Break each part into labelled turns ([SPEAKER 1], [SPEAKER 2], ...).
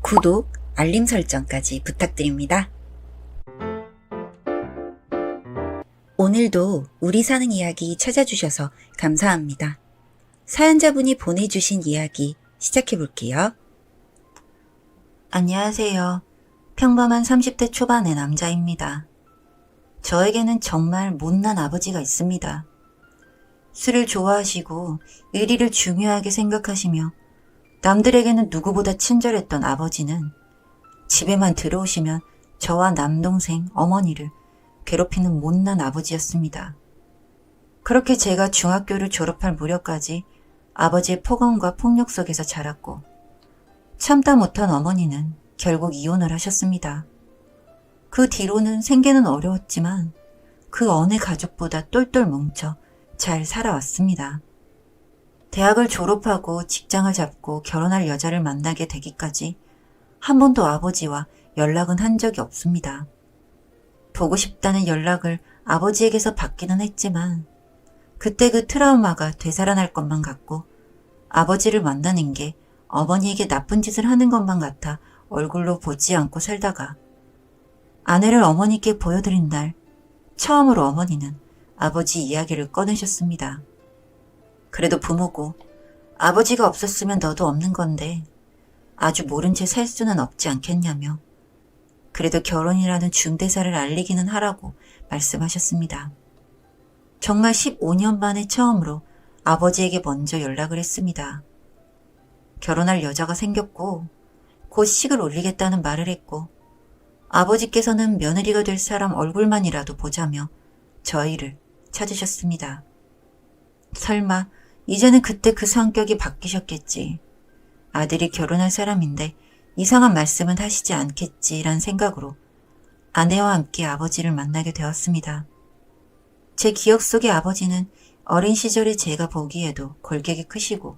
[SPEAKER 1] 구독, 알림 설정까지 부탁드립니다. 오늘도 우리 사는 이야기 찾아주셔서 감사합니다. 사연자분이 보내주신 이야기 시작해볼게요. 안녕하세요. 평범한 30대 초반의 남자입니다. 저에게는 정말 못난 아버지가 있습니다. 술을 좋아하시고 의리를 중요하게 생각하시며 남들에게는 누구보다 친절했던 아버지는 집에만 들어오시면 저와 남동생, 어머니를 괴롭히는 못난 아버지였습니다. 그렇게 제가 중학교를 졸업할 무렵까지 아버지의 폭언과 폭력 속에서 자랐고 참다 못한 어머니는 결국 이혼을 하셨습니다. 그 뒤로는 생계는 어려웠지만 그 어느 가족보다 똘똘 뭉쳐 잘 살아왔습니다. 대학을 졸업하고 직장을 잡고 결혼할 여자를 만나게 되기까지 한 번도 아버지와 연락은 한 적이 없습니다. 보고 싶다는 연락을 아버지에게서 받기는 했지만 그때 그 트라우마가 되살아날 것만 같고 아버지를 만나는 게 어머니에게 나쁜 짓을 하는 것만 같아 얼굴로 보지 않고 살다가 아내를 어머니께 보여드린 날 처음으로 어머니는 아버지 이야기를 꺼내셨습니다. 그래도 부모고 아버지가 없었으면 너도 없는 건데 아주 모른 채 살 수는 없지 않겠냐며 그래도 결혼이라는 중대사를 알리기는 하라고 말씀하셨습니다. 정말 15년 만에 처음으로 아버지에게 먼저 연락을 했습니다. 결혼할 여자가 생겼고 곧 식을 올리겠다는 말을 했고 아버지께서는 며느리가 될 사람 얼굴만이라도 보자며 저희를 찾으셨습니다. 설마 이제는 그때 그 성격이 바뀌셨겠지. 아들이 결혼할 사람인데 이상한 말씀은 하시지 않겠지란 생각으로 아내와 함께 아버지를 만나게 되었습니다. 제 기억 속의 아버지는 어린 시절에 제가 보기에도 골격이 크시고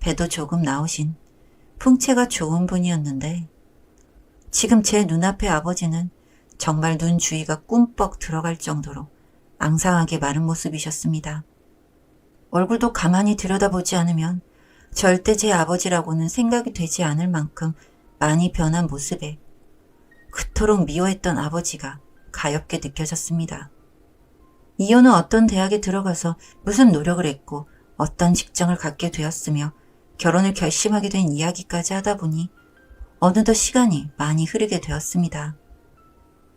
[SPEAKER 1] 배도 조금 나오신 풍채가 좋은 분이었는데 지금 제 눈앞의 아버지는 정말 눈 주위가 꿈뻑 들어갈 정도로 앙상하게 마른 모습이셨습니다. 얼굴도 가만히 들여다보지 않으면 절대 제 아버지라고는 생각이 되지 않을 만큼 많이 변한 모습에 그토록 미워했던 아버지가 가엽게 느껴졌습니다. 이혼은 어떤 대학에 들어가서 무슨 노력을 했고 어떤 직장을 갖게 되었으며 결혼을 결심하게 된 이야기까지 하다 보니 어느덧 시간이 많이 흐르게 되었습니다.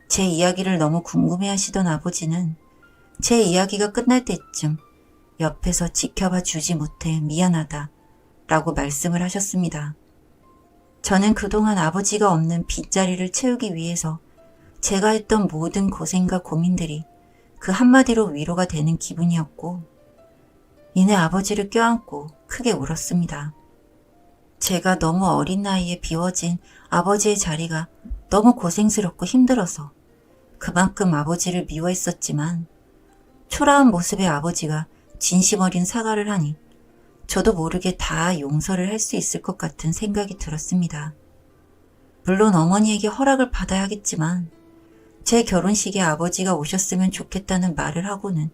[SPEAKER 1] 제 이야기를 너무 궁금해하시던 아버지는 제 이야기가 끝날 때쯤 옆에서 지켜봐 주지 못해 미안하다 라고 말씀을 하셨습니다. 저는 그동안 아버지가 없는 빈자리를 채우기 위해서 제가 했던 모든 고생과 고민들이 그 한마디로 위로가 되는 기분이었고 이내 아버지를 껴안고 크게 울었습니다. 제가 너무 어린 나이에 비워진 아버지의 자리가 너무 고생스럽고 힘들어서 그만큼 아버지를 미워했었지만 초라한 모습의 아버지가 진심 어린 사과를 하니 저도 모르게 다 용서를 할 수 있을 것 같은 생각이 들었습니다. 물론 어머니에게 허락을 받아야겠지만 제 결혼식에 아버지가 오셨으면 좋겠다는 말을 하고는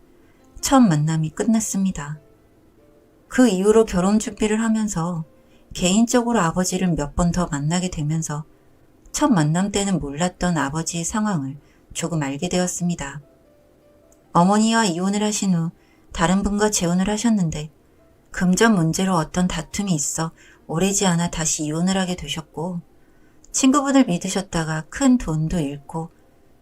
[SPEAKER 1] 첫 만남이 끝났습니다. 그 이후로 결혼 준비를 하면서 개인적으로 아버지를 몇 번 더 만나게 되면서 첫 만남 때는 몰랐던 아버지의 상황을 조금 알게 되었습니다. 어머니와 이혼을 하신 후 다른 분과 재혼을 하셨는데 금전 문제로 어떤 다툼이 있어 오래지 않아 다시 이혼을 하게 되셨고 친구분을 믿으셨다가 큰 돈도 잃고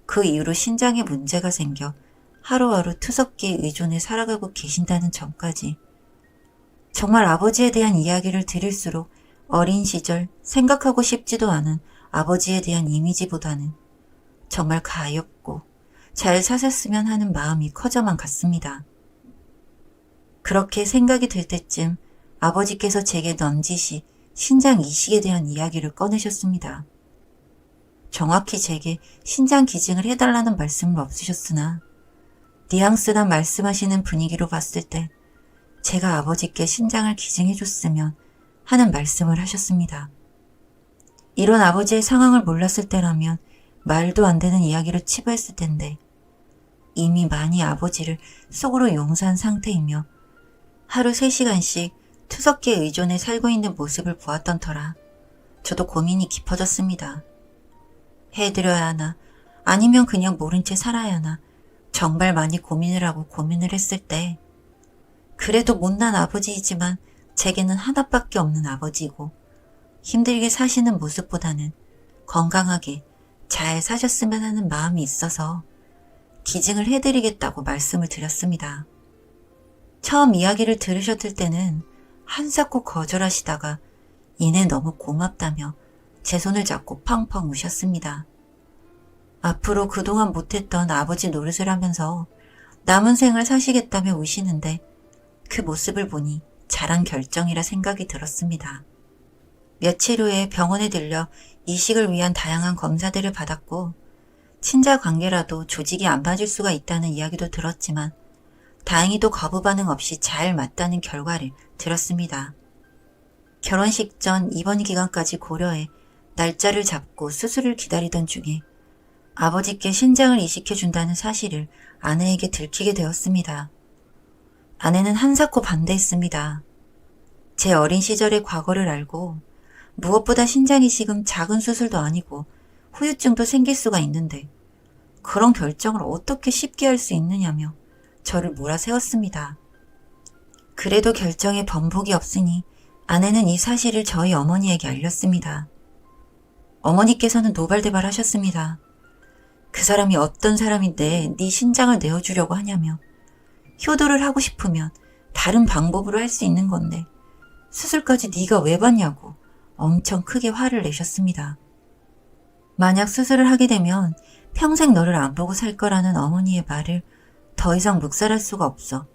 [SPEAKER 1] 그 이후로 신장에 문제가 생겨 하루하루 투석기에 의존해 살아가고 계신다는 점까지 정말 아버지에 대한 이야기를 들을수록 어린 시절 생각하고 싶지도 않은 아버지에 대한 이미지보다는 정말 가엾고 잘 사셨으면 하는 마음이 커져만 갔습니다. 그렇게 생각이 들 때쯤 아버지께서 제게 넌지시 신장 이식에 대한 이야기를 꺼내셨습니다. 정확히 제게 신장 기증을 해달라는 말씀은 없으셨으나 뉘앙스나 말씀하시는 분위기로 봤을 때 제가 아버지께 신장을 기증해줬으면 하는 말씀을 하셨습니다. 이런 아버지의 상황을 몰랐을 때라면 말도 안 되는 이야기로 치부했을 텐데 이미 많이 아버지를 속으로 용서한 상태이며 하루 3시간씩 투석기에 의존해 살고 있는 모습을 보았던 터라 저도 고민이 깊어졌습니다. 해드려야 하나, 아니면 그냥 모른 채 살아야 하나, 정말 많이 고민을 하고 고민을 했을 때, 그래도 못난 아버지이지만 제게는 하나밖에 없는 아버지이고, 힘들게 사시는 모습보다는 건강하게 잘 사셨으면 하는 마음이 있어서 기증을 해드리겠다고 말씀을 드렸습니다. 처음 이야기를 들으셨을 때는 한사코 거절하시다가 이내 너무 고맙다며 제 손을 잡고 펑펑 우셨습니다. 앞으로 그동안 못했던 아버지 노릇을 하면서 남은 생을 사시겠다며 우시는데 그 모습을 보니 잘한 결정이라 생각이 들었습니다. 며칠 후에 병원에 들려 이식을 위한 다양한 검사들을 받았고 친자 관계라도 조직이 안 맞을 수가 있다는 이야기도 들었지만 다행히도 거부 반응 없이 잘 맞다는 결과를 들었습니다. 결혼식 전 입원 기간까지 고려해 날짜를 잡고 수술을 기다리던 중에 아버지께 신장을 이식해준다는 사실을 아내에게 들키게 되었습니다. 아내는 한사코 반대했습니다. 제 어린 시절의 과거를 알고 무엇보다 신장 이식은 작은 수술도 아니고 후유증도 생길 수가 있는데 그런 결정을 어떻게 쉽게 할 수 있느냐며 저를 몰아세웠습니다. 그래도 결정에 번복이 없으니 아내는 이 사실을 저희 어머니에게 알렸습니다. 어머니께서는 노발대발 하셨습니다. 그 사람이 어떤 사람인데 네 신장을 내어주려고 하냐며 효도를 하고 싶으면 다른 방법으로 할 수 있는 건데 수술까지 네가 왜 받냐고 엄청 크게 화를 내셨습니다. 만약 수술을 하게 되면 평생 너를 안 보고 살 거라는 어머니의 말을 더 이상 묵살할 수가 없어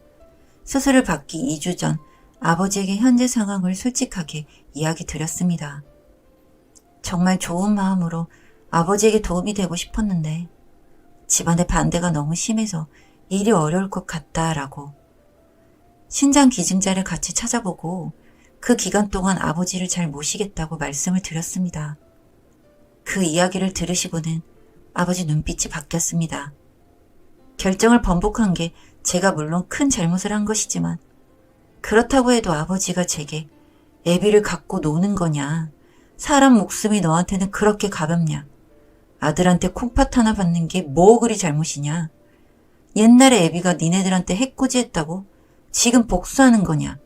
[SPEAKER 1] 수술을 받기 2주 전 아버지에게 현재 상황을 솔직하게 이야기 드렸습니다. 정말 좋은 마음으로 아버지에게 도움이 되고 싶었는데 집안의 반대가 너무 심해서 일이 어려울 것 같다라고 신장 기증자를 같이 찾아보고 그 기간 동안 아버지를 잘 모시겠다고 말씀을 드렸습니다. 그 이야기를 들으시고는 아버지 눈빛이 바뀌었습니다. 결정을 번복한 게 제가 물론 큰 잘못을 한 것이지만 그렇다고 해도 아버지가 제게 애비를 갖고 노는 거냐, 사람 목숨이 너한테는 그렇게 가볍냐, 아들한테 콩팥 하나 받는 게 뭐 그리 잘못이냐, 옛날에 애비가 니네들한테 해코지했다고 지금 복수하는 거냐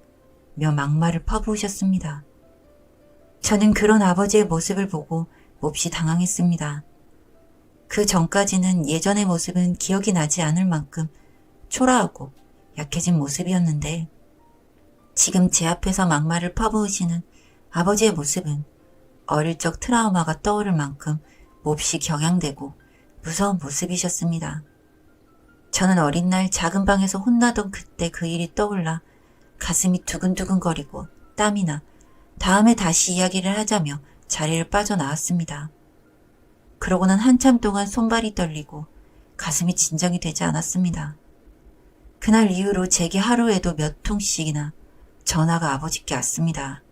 [SPEAKER 1] 며 막말을 퍼부으셨습니다. 저는 그런 아버지의 모습을 보고 몹시 당황했습니다. 그 전까지는 예전의 모습은 기억이 나지 않을 만큼 초라하고 약해진 모습이었는데 지금 제 앞에서 막말을 퍼부으시는 아버지의 모습은 어릴 적 트라우마가 떠오를 만큼 몹시 경향되고 무서운 모습이셨습니다. 저는 어린 날 작은 방에서 혼나던 그때 그 일이 떠올라 가슴이 두근두근거리고 땀이 나 다음에 다시 이야기를 하자며 자리를 빠져나왔습니다. 그러고는 한참 동안 손발이 떨리고 가슴이 진정이 되지 않았습니다. 그날 이후로 제게 하루에도 몇 통씩이나 전화가 아버지께 왔습니다.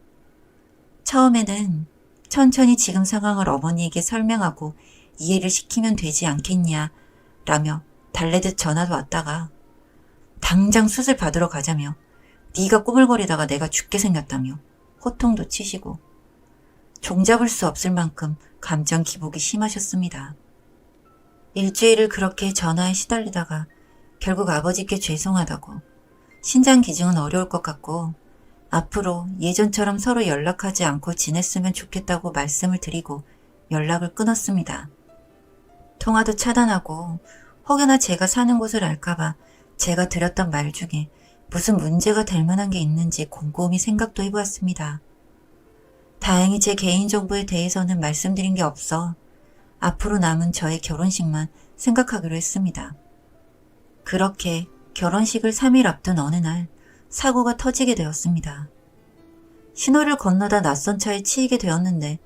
[SPEAKER 1] 처음에는 천천히 지금 상황을 어머니에게 설명하고 이해를 시키면 되지 않겠냐 라며 달래듯 전화도 왔다가 당장 수술 받으러 가자며 네가 꾸물거리다가 내가 죽게 생겼다며 호통도 치시고 종잡을 수 없을 만큼 감정 기복이 심하셨습니다. 일주일을 그렇게 전화에 시달리다가 결국 아버지께 죄송하다고 신장 기증은 어려울 것 같고 앞으로 예전처럼 서로 연락하지 않고 지냈으면 좋겠다고 말씀을 드리고 연락을 끊었습니다. 통화도 차단하고 혹여나 제가 사는 곳을 알까봐 제가 드렸던 말 중에 무슨 문제가 될 만한 게 있는지 곰곰이 생각도 해보았습니다. 다행히 제 개인정보에 대해서는 말씀드린 게 없어 앞으로 남은 저의 결혼식만 생각하기로 했습니다. 그렇게 결혼식을 3일 앞둔 어느 날 사고가 터지게 되었습니다. 신호를 건너다 낯선 차에 치이게 되었는데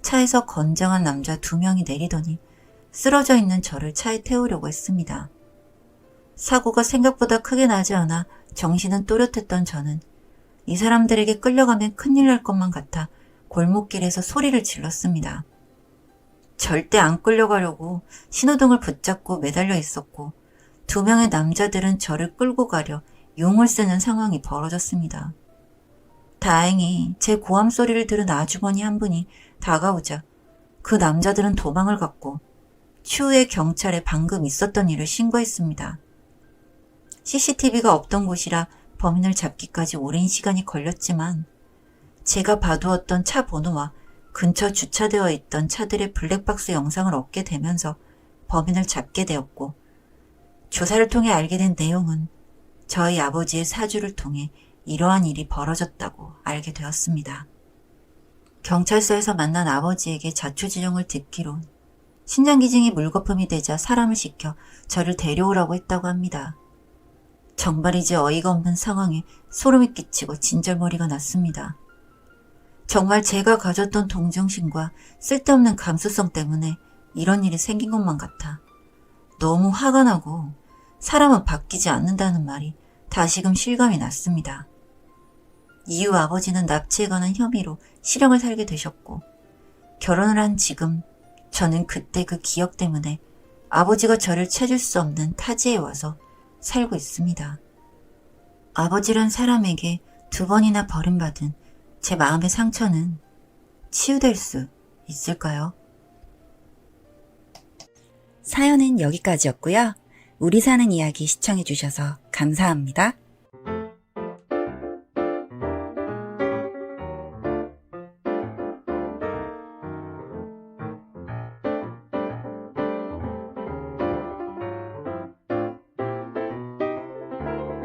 [SPEAKER 1] 차에서 건장한 남자 2명이 내리더니 쓰러져 있는 저를 차에 태우려고 했습니다. 사고가 생각보다 크게 나지 않아 정신은 또렷했던 저는 이 사람들에게 끌려가면 큰일 날 것만 같아 골목길에서 소리를 질렀습니다. 절대 안 끌려가려고 신호등을 붙잡고 매달려 있었고 2명의 남자들은 저를 끌고 가려 용을 쓰는 상황이 벌어졌습니다. 다행히 제 고함 소리를 들은 아주머니 한 분이 다가오자 그 남자들은 도망을 갔고 추후에 경찰에 방금 있었던 일을 신고했습니다. CCTV가 없던 곳이라 범인을 잡기까지 오랜 시간이 걸렸지만 제가 봐두었던 차 번호와 근처 주차되어 있던 차들의 블랙박스 영상을 얻게 되면서 범인을 잡게 되었고 조사를 통해 알게 된 내용은 저희 아버지의 사주를 통해 이러한 일이 벌어졌다고 알게 되었습니다. 경찰서에서 만난 아버지에게 자초지종을 듣기론 신장기증이 물거품이 되자 사람을 시켜 저를 데려오라고 했다고 합니다. 정말이지 어이가 없는 상황에 소름이 끼치고 진절머리가 났습니다. 정말 제가 가졌던 동정심과 쓸데없는 감수성 때문에 이런 일이 생긴 것만 같아 너무 화가 나고 사람은 바뀌지 않는다는 말이 다시금 실감이 났습니다. 이후 아버지는 납치에 관한 혐의로 실형을 살게 되셨고 결혼을 한 지금 저는 그때 그 기억 때문에 아버지가 저를 찾을 수 없는 타지에 와서 살고 있습니다. 아버지란 사람에게 2번이나 버림받은 제 마음의 상처는 치유될 수 있을까요?
[SPEAKER 2] 사연은 여기까지였고요. 우리 사는 이야기 시청해주셔서 감사합니다.